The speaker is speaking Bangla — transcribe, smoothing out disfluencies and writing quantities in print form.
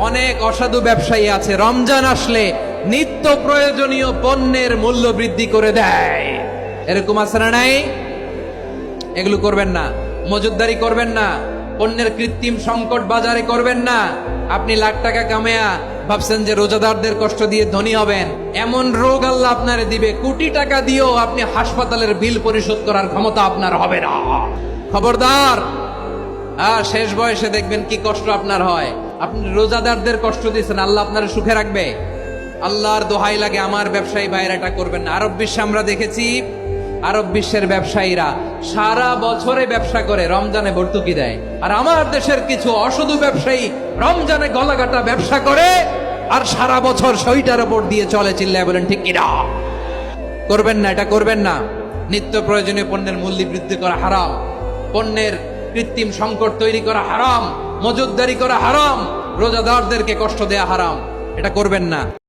অনেক অসাধু ব্যবসায়ী আছে রমজান আসলে নিত্য প্রয়োজনীয় পণ্যের মূল্য বৃদ্ধি করে দেয়। এরকম আছে না নাই? এগুলো করবেন না, মজুদদারি করবেন না, পণ্যের কৃত্রিম সংকট বাজারে করবেন না। আপনি লাখ টাকা কামায়া ভাবছেন যে রোজাদারদের কষ্ট দিয়ে ধনী হবেন, এমন রোগ আল্লাহ আপনারে দিবে, কোটি টাকা দিয়েও আপনি হাসপাতালের বিল পরিশোধ করার ক্ষমতা আপনার হবে না। খবরদার। শেষ বয়সে দেখবেন কি কষ্ট আপনার হয়। আপনি রোজাদারদের কষ্ট দিচ্ছেন, আল্লাহ আপনার সুখে রাখবে? আল্লাহর দোহাই লাগে আমার ব্যবসায়ী ভাইয়েরা এটা করবেন না। আরব বিশ্বে আমরা দেখেছি, আরব বিশ্বের ব্যবসায়ীরা সারা বছরে ব্যবসা করে, রমজানে ভর্তুকি দেয়। আর আমার দেশের কিছু অসাধু ব্যবসায়ী রমজানে গলাকাটা ব্যবসা করে আর সারা বছর সইটার উপর দিয়ে চলে। চিল্লায় বলেন ঠিক কিনা? করবেন না, এটা করবেন না। নিত্য প্রয়োজনীয় পণ্যের মূল্য বৃদ্ধি করা হারাম, পণ্যের কৃত্রিম সংকট তৈরি করা হারাম, মজুদদারি করা হারাম, রোজাদারদেরকে কষ্ট দেয়া হারাম। এটা করবেন না।